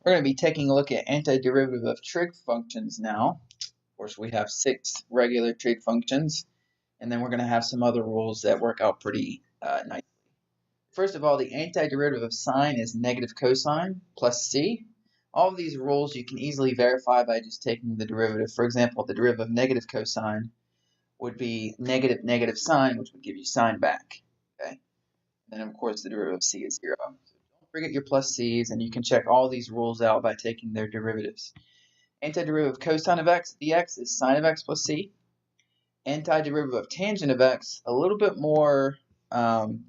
We're going to be taking a look at antiderivative of trig functions now. Of course, we have 6 regular trig functions, and then we're going to have some other rules that work out pretty nicely. First of all, the antiderivative of sine is negative cosine plus c. All of these rules you can easily verify by just taking the derivative. For example, the derivative of negative cosine would be negative negative sine, which would give you sine back. Okay, and then of course the derivative of c is 0. Forget your plus c's, and you can check all these rules out by taking their derivatives. Antiderivative of cosine of x dx is sine of x plus c. Antiderivative of tangent of x, a little bit more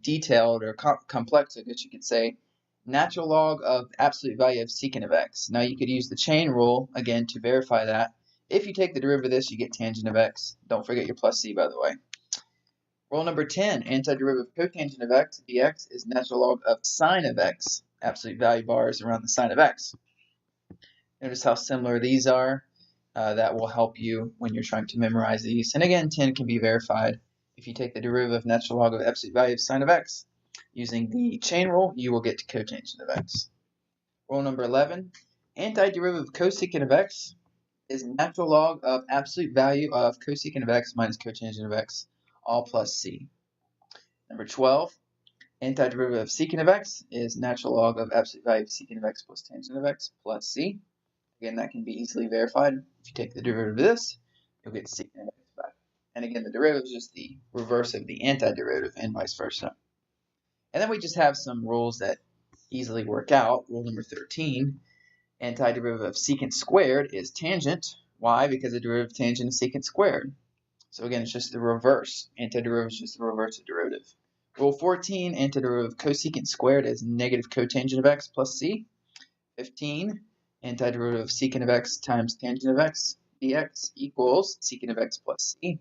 detailed or complex, I guess you could say. Natural log of absolute value of secant of x. Now you could use the chain rule again to verify that. If you take the derivative of this, you get tangent of x. Don't forget your plus c, by the way. Rule number 10, antiderivative of cotangent of x dx is natural log of sine of x. Absolute value bars around the sine of x. Notice how similar these are. That will help you when you're trying to memorize these. And again, 10 can be verified. If you take the derivative of natural log of absolute value of sine of x, using the chain rule, you will get to cotangent of x. Rule number 11, antiderivative of cosecant of x is natural log of absolute value of cosecant of x minus cotangent of x, all plus c. Number 12, antiderivative of secant of x is natural log of absolute value of secant of x plus tangent of x plus c. Again, that can be easily verified. If you take the derivative of this, you'll get secant of x back. And again, the derivative is just the reverse of the antiderivative and vice versa. And then we just have some rules that easily work out. Rule number 13, antiderivative of secant squared is tangent. Why? Because the derivative of tangent is secant squared. So again, it's just the reverse. Antiderivative is just the reverse of derivative. Rule 14, antiderivative of cosecant squared is negative cotangent of x plus c. 15, antiderivative of secant of x times tangent of x dx equals secant of x plus c.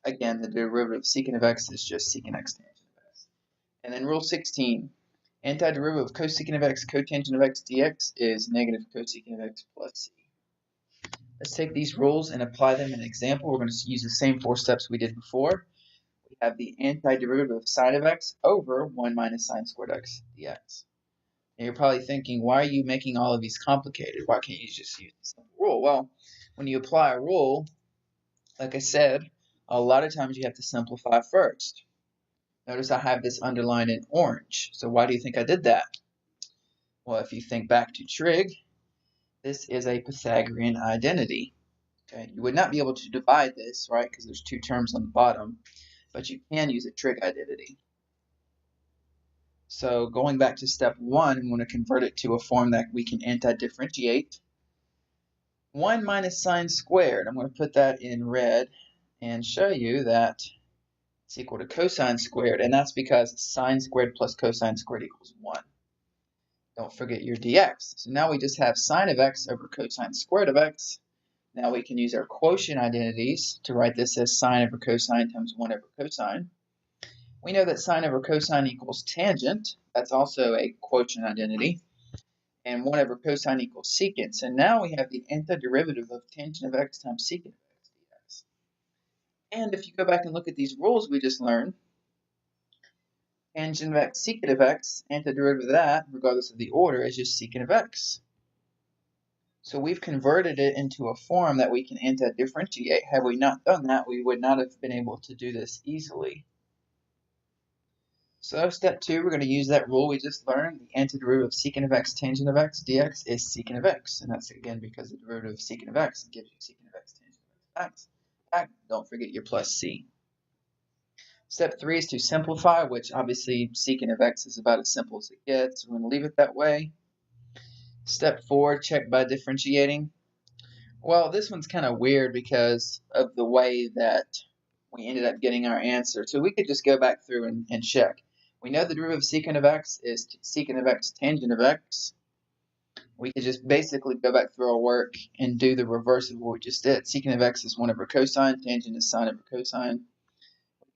Again, the derivative of secant of x is just secant x tangent of x. And then rule 16, antiderivative of cosecant of x cotangent of x dx is negative cosecant of x plus c. Let's take these rules and apply them in an example. We're going to use the same 4 steps we did before. We have the antiderivative of sine of x over 1 minus sine squared x dx. And you're probably thinking, why are you making all of these complicated? Why can't you just use the simple rule? Well, when you apply a rule, like I said, a lot of times you have to simplify first. Notice I have this underlined in orange. So why do you think I did that? Well, if you think back to trig, this is a Pythagorean identity. Okay, you would not be able to divide this, right, because there's 2 terms on the bottom, but you can use a trig identity. So going back to step 1, I'm going to convert it to a form that we can anti-differentiate. 1 minus sine squared, I'm going to put that in red and show you that it's equal to cosine squared, and that's because sine squared plus cosine squared equals 1. Don't forget your dx. So now we just have sine of x over cosine squared of x. Now we can use our quotient identities to write this as sine over cosine times 1 over cosine. We know that sine over cosine equals tangent. That's also a quotient identity. And 1 over cosine equals secant. So now we have the antiderivative of tangent of x times secant of x dx. And if you go back and look at these rules we just learned, tangent of x, secant of x, antiderivative of that, regardless of the order, is just secant of x. So we've converted it into a form that we can anti-differentiate. Had we not done that, we would not have been able to do this easily. So step 2, we're going to use that rule we just learned. The antiderivative of secant of x tangent of x dx is secant of x. And that's again because the derivative of secant of x gives you secant of x tangent of x. Don't forget your plus c. Step 3 is to simplify, which obviously secant of x is about as simple as it gets. We're going to leave it that way. Step 4, check by differentiating. Well, this one's kind of weird because of the way that we ended up getting our answer. So we could just go back through and check. We know the derivative of secant of x is secant of x tangent of x. We could just basically go back through our work and do the reverse of what we just did. Secant of x is 1 over cosine, tangent is sine over cosine.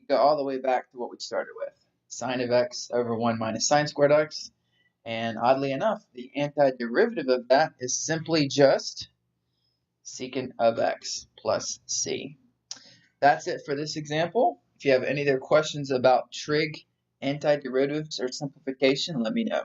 Go all the way back to what we started with. Sine of x over 1 minus sine squared x. And oddly enough, the antiderivative of that is simply just secant of x plus c. That's it for this example. If you have any other questions about trig, antiderivatives, or simplification, let me know.